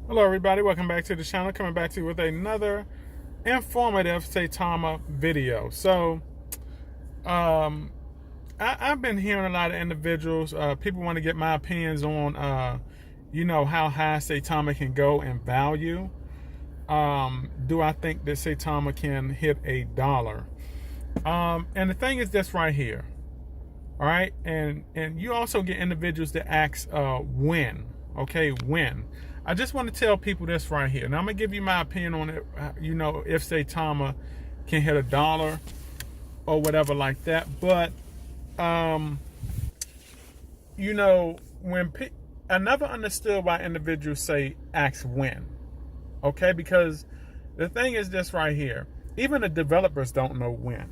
Hello everybody, welcome back to the channel. Coming back to you with another informative Saitama video. So I've been hearing a lot of individuals, people want to get my opinions on how high Saitama can go in value. Do I think that Saitama can hit $1? And the thing is this right here. All right, and you also get individuals that ask when. Okay, when. I just want to tell people this right here. Now I'm gonna give you my opinion on it. If Saitama can hit $1 or whatever like that. But when I never understood why individuals say ask when. Okay, because the thing is this right here. Even the developers don't know when.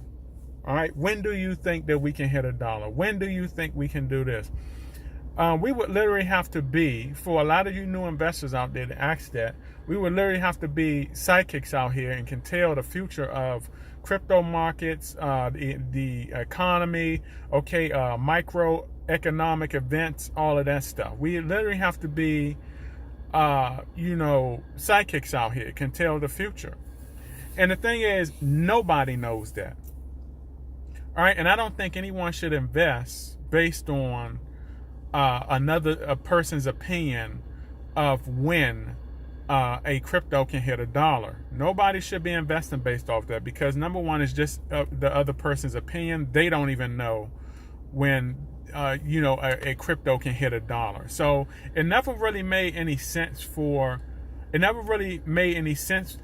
All right, when do you think that we can hit $1? When do you think we can do this? We would literally have to be, for a lot of you new investors out there to ask that, we would literally have to be psychics out here and can tell the future of crypto markets, the economy, microeconomic events, all of that stuff. We literally have to be, psychics out here, can tell the future. And the thing is, nobody knows that. All right, and I don't think anyone should invest based on another person's opinion of when a crypto can hit $1. Nobody should be investing based off that, because number one is just the other person's opinion. They don't even know when a crypto can hit $1. So it never really made any sense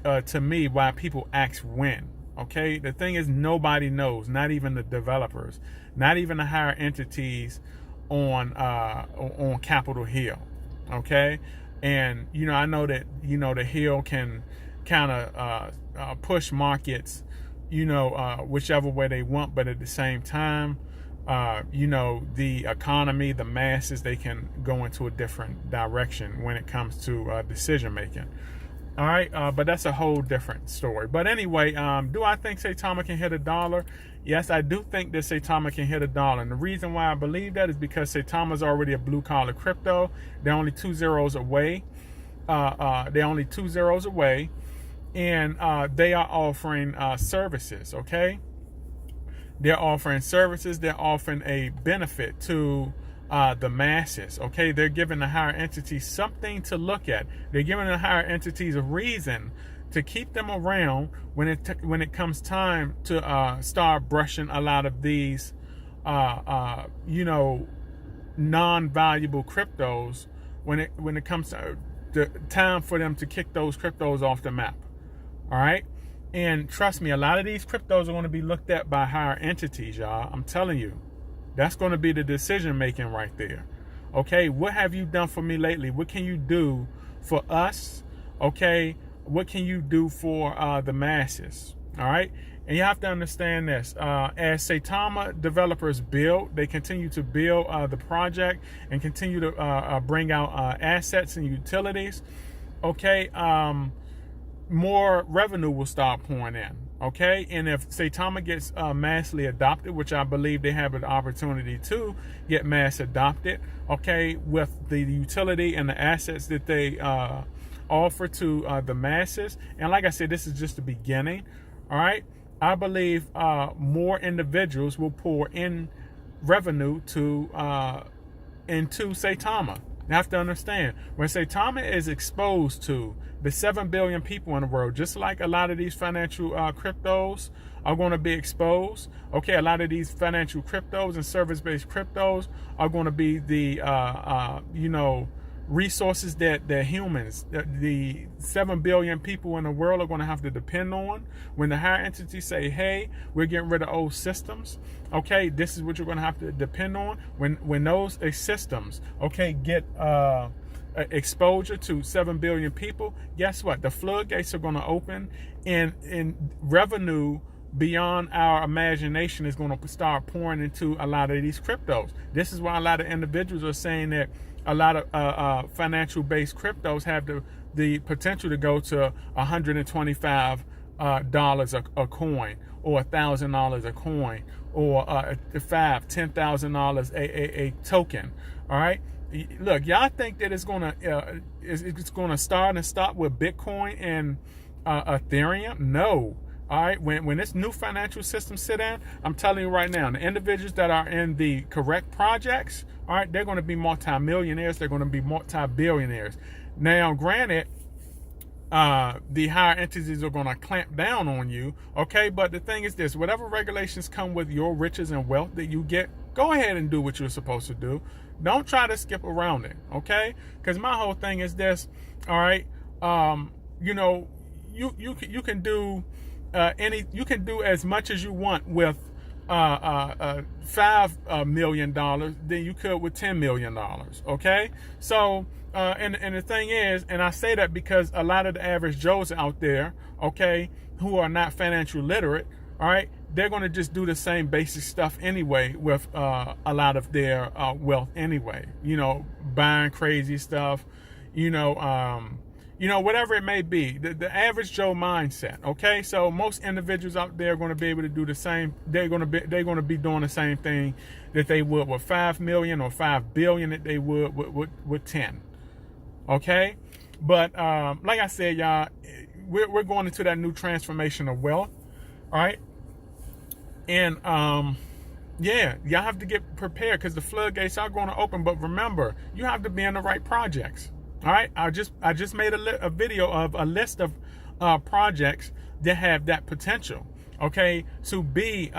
to me why people ask when. Okay, the thing is, nobody knows, not even the developers, not even the higher entities on Capitol Hill. Okay, and I know that the Hill can kind of push markets, whichever way they want, but at the same time, the economy, the masses, they can go into a different direction when it comes to decision making. All right, but that's a whole different story. But anyway, do I think Saitama can hit $1? Yes, I do think that Saitama can hit $1. And the reason why I believe that is because Saitama is already a blue-collar crypto. They're only 2 zeros away. And they are offering services, okay? They're offering services. They're offering a benefit to the masses. Okay, they're giving the higher entities something to look at. They're giving the higher entities a reason to keep them around when it comes time to start brushing a lot of these non-valuable cryptos when it comes to the time for them to kick those cryptos off the map. All right, and trust me, a lot of these cryptos are going to be looked at by higher entities, y'all. I'm telling you. That's going to be the decision making right there. Okay, what have you done for me lately? What can you do for us? Okay, what can you do for the masses? All right, and you have to understand this. As Saitama developers build, they continue to build the project and continue to bring out assets and utilities. Okay, more revenue will start pouring in. Okay, and if Saitama gets massively adopted, which I believe they have an opportunity to get mass adopted, okay, with the utility and the assets that they offer to the masses, and like I said, this is just the beginning. All right, I believe more individuals will pour in revenue into Saitama. You have to understand, when Saitama is exposed to the 7 billion people in the world, just like a lot of these financial cryptos are going to be exposed. Okay, a lot of these financial cryptos and service-based cryptos are going to be the resources that humans, the 7 billion people in the world, are going to have to depend on. When the higher entities say, hey, we're getting rid of old systems, okay, this is what you're going to have to depend on. When those systems, okay, get exposure to 7 billion people, guess what? The floodgates are going to open, and revenue beyond our imagination is going to start pouring into a lot of these cryptos. This is why a lot of individuals are saying that a lot of financial based cryptos have the potential to go to $125 a coin, or $1,000 a coin, or $10,000 a token. All right, Look, y'all think that it's gonna start and stop with Bitcoin and Ethereum? No. All right, when this new financial system sit in, I'm telling you right now, the individuals that are in the correct projects, all right, they're going to be multimillionaires. They're going to be multi-billionaires. Now, granted, the higher entities are going to clamp down on you, okay? But the thing is this, whatever regulations come with your riches and wealth that you get, go ahead and do what you're supposed to do. Don't try to skip around it, okay? Because my whole thing is this, all right? You know, you can do you can do as much as you want with $5 million than you could with $10 million, okay? So and the thing is, and I say that because a lot of the average Joes out there, okay, who are not financial literate, all right, they're going to just do the same basic stuff anyway with a lot of their wealth anyway. You know, buying crazy stuff, you know, whatever it may be, the average Joe mindset. Okay, so most individuals out there are going to be able to do the same. They're going to be doing the same thing that they would with 5 million or 5 billion that they would with 10. Okay, but like I said, y'all, we're going into that new transformation of wealth. All right, and yeah, y'all have to get prepared because the floodgates are going to open. But remember, you have to be in the right projects. All right, I just made a video of a list of projects that have that potential. Okay, to be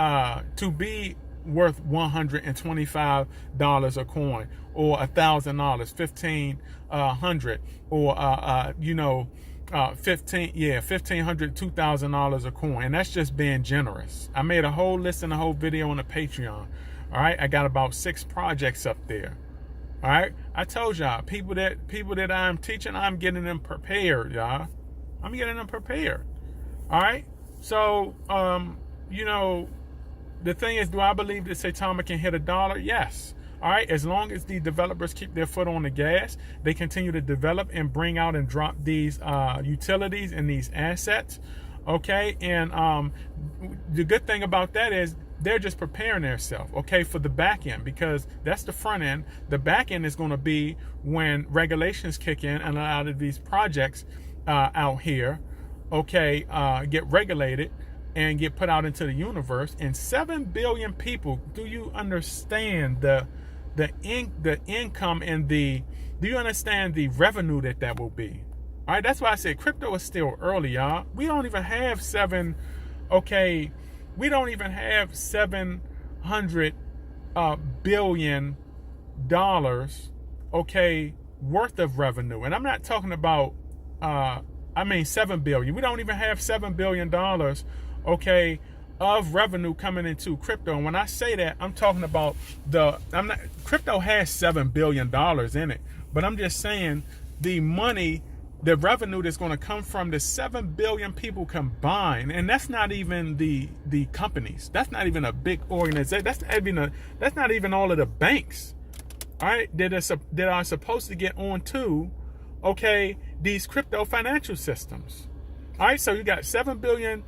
worth $125 a coin, or $1,000, $1,500, or $1,500, $2,000 a coin, and that's just being generous. I made a whole list and a whole video on the Patreon. All right, I got about 6 projects up there. All right, I told y'all, people that I'm teaching, I'm getting them prepared, y'all. I'm getting them prepared. All right, so the thing is, do I believe that Saitama can hit $1? Yes. All right, as long as the developers keep their foot on the gas, they continue to develop and bring out and drop these utilities and these assets. Okay, and the good thing about that is they're just preparing themselves, okay, for the back end, because that's the front end. The back end is going to be when regulations kick in and a lot of these projects out here, okay, get regulated and get put out into the universe. And 7 billion people, do you understand the income and do you understand the revenue that will be? All right, that's why I said crypto is still early, y'all. We don't even have $700 billion, okay, worth of revenue. And I'm not talking about 7 billion. We don't even have $7 billion, okay, of revenue coming into crypto. And when I say that, I'm talking about crypto has $7 billion in it, but I'm just saying the money, the revenue that's going to come from the 7 billion people combined, and that's not even the companies. That's not even a big organization. That's not even all of the banks, all right, that are supposed to get on to, okay, these crypto financial systems. All right, so you got 7 billion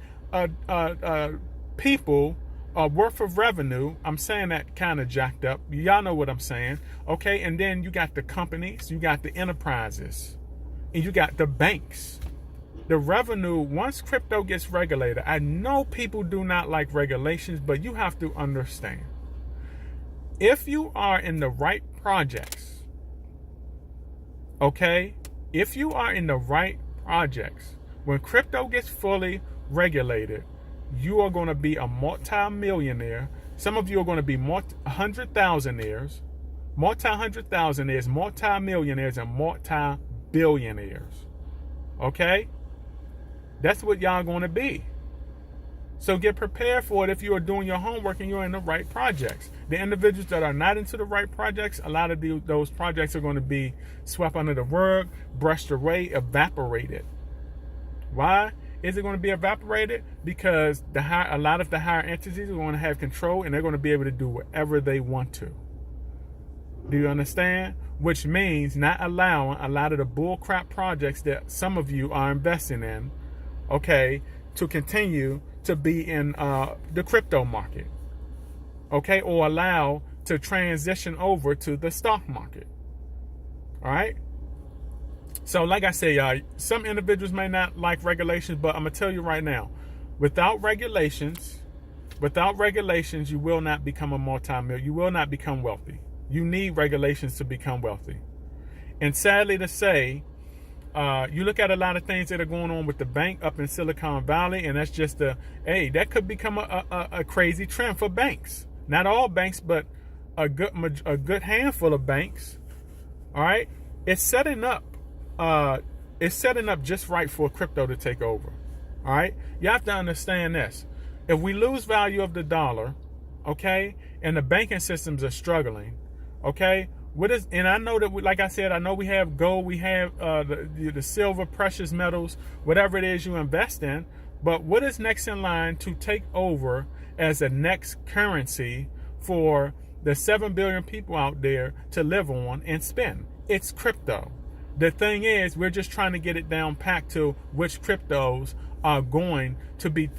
people worth of revenue. I'm saying that kind of jacked up. Y'all know what I'm saying, okay? And then you got the companies, you got the enterprises, and you got the banks. The revenue, once crypto gets regulated, I know people do not like regulations, but you have to understand, if you are in the right projects, okay, if you are in the right projects, when crypto gets fully regulated, you are going to be a multi-millionaire. Some of you are going to be multi-hundred-thousandaires, multi-millionaires, and multi-billionaires. Okay? That's what y'all going to be. So get prepared for it if you are doing your homework and you're in the right projects. The individuals that are not into the right projects, a lot of those projects are going to be swept under the rug, brushed away, evaporated. Why is it going to be evaporated? Because a lot of the higher entities are going to have control, and they're going to be able to do whatever they want to. Do you understand? Which means not allowing a lot of the bullcrap projects that some of you are investing in, okay, to continue to be in the crypto market, okay, or allow to transition over to the stock market. All right. So like I say, y'all, some individuals may not like regulations, but I'm gonna tell you right now, without regulations, you will not become a multi-millionaire. You will not become wealthy. You need regulations to become wealthy. And sadly to say, you look at a lot of things that are going on with the bank up in Silicon Valley, and that's just that could become a crazy trend for banks. Not all banks, but a good handful of banks. All right, it's setting up just right for crypto to take over. All right, you have to understand this. If we lose value of the dollar, okay, and the banking systems are struggling, okay, and I know that, like I said, I know we have gold, we have the silver, precious metals, whatever it is you invest in, but what is next in line to take over as the next currency for the 7 billion people out there to live on and spend? It's crypto. The thing is, we're just trying to get it down packed to which cryptos are going to be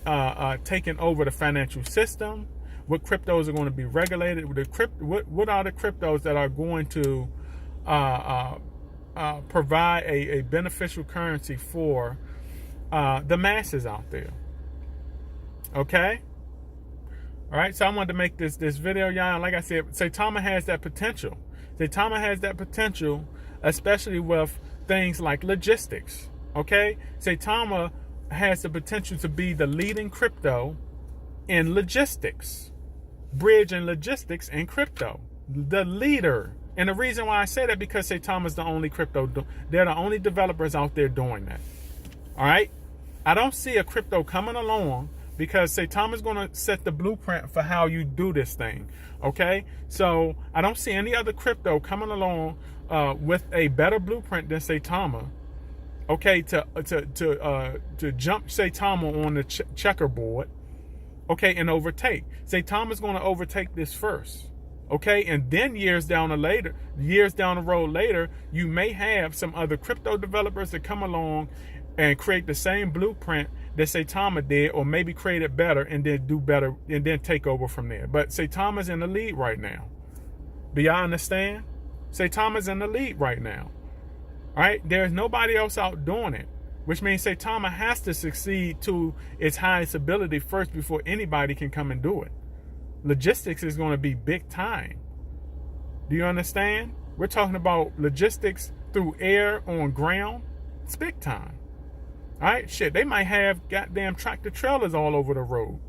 taking over the financial system, what cryptos are going to be regulated, what are the cryptos that are going to provide a beneficial currency for the masses out there. Okay? All right, so I wanted to make this video, y'all. Like I said, Saitama has that potential. Saitama has that potential, especially with things like logistics. Okay? Saitama has the potential to be the leading crypto in logistics, bridge and logistics and crypto, the leader. And the reason why I say that, because Saitama is the only they're the only developers out there doing that. All right, I don't see a crypto coming along, because Saitama is going to set the blueprint for how you do this thing. Okay, so I don't see any other crypto coming along with a better blueprint than Saitama. Okay, to jump Saitama on the checkerboard, okay, and overtake. Saitama is going to overtake this first, okay, and then years down the road later, you may have some other crypto developers that come along and create the same blueprint that Saitama did, or maybe create it better and then do better and then take over from there. But Saitama's in the lead right now. Do y'all understand? Saitama's in the lead right now. All right, there's nobody else out doing it, which means Saitama has to succeed to its highest ability first before anybody can come and do it. Logistics is going to be big time. Do you understand? We're talking about logistics through air, on ground. It's big time. All right, shit, they might have goddamn tractor trailers all over the road.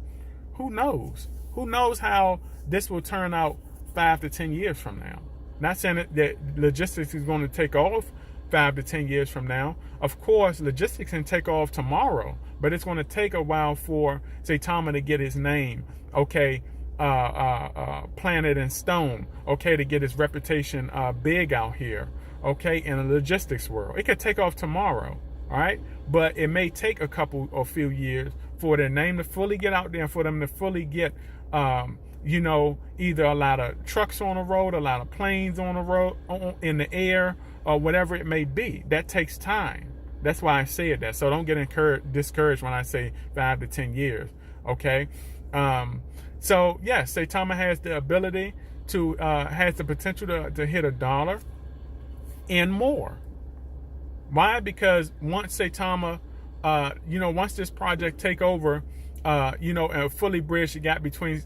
Who knows? Who knows how this will turn out 5 to 10 years from now? Not saying that logistics is going to take off 5 to 10 years from now. Of course, logistics can take off tomorrow, but it's going to take a while for Saitama to get his name, okay, planted in stone, okay, to get his reputation big out here, okay, in the logistics world. It could take off tomorrow, all right, but it may take a couple or few years for their name to fully get out there, and for them to fully get, either a lot of trucks on the road, a lot of planes on the road, in the air, or whatever it may be. That takes time. That's why I said that. So don't get discouraged when I say 5 to 10 years. Okay. So yes, Saitama has the ability to has the potential to hit $1 and more. Why? Because once Saitama, once this project take over, and fully bridge the gap between,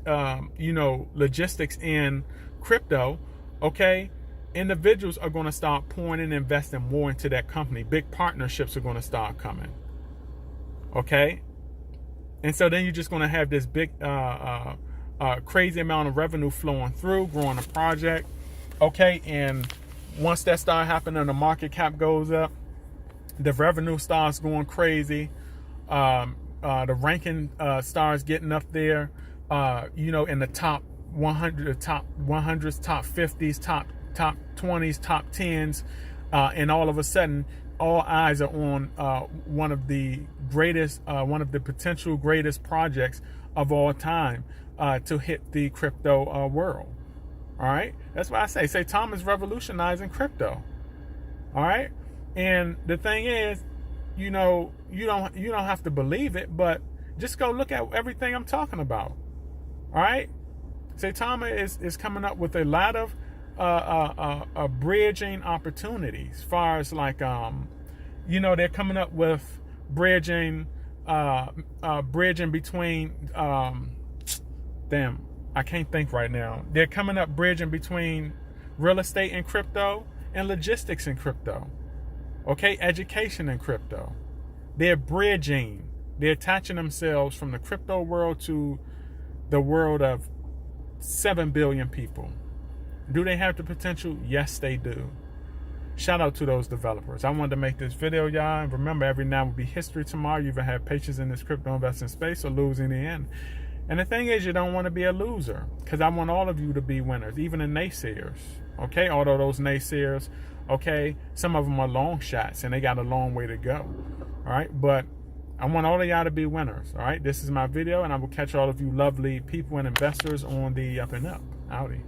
logistics and crypto, okay, individuals are going to start pouring and investing more into that company. Big partnerships are going to start coming, okay? And so then you're just going to have this big, crazy amount of revenue flowing through, growing the project, okay? And once that starts happening, the market cap goes up, the revenue starts going crazy, the ranking starts getting up there, in the top 100, the top 100s, top 50s, top 20s, top 10s, and all of a sudden, all eyes are on one of the potential greatest projects of all time to hit the crypto world. All right, that's why I say Saitama is revolutionizing crypto. All right, and the thing is, you don't have to believe it, but just go look at everything I'm talking about. All right, Saitama is coming up with a lot of bridging opportunities, as far as like you know, they're coming up with bridging between damn, I can't think right now. They're coming up bridging between real estate and crypto, and logistics and crypto. Okay, education and crypto. They're bridging. They're attaching themselves from the crypto world to the world of 7 billion people. Do they have the potential? Yes, they do. Shout out to those developers. I wanted to make this video, y'all. And remember, every now will be history tomorrow. You either have patience in this crypto investing space or lose in the end. And the thing is, you don't want to be a loser, because I want all of you to be winners, even the naysayers. Okay, although those naysayers, okay, some of them are long shots and they got a long way to go. All right, but I want all of y'all to be winners. All right, this is my video, and I will catch all of you lovely people and investors on the up and up. Howdy.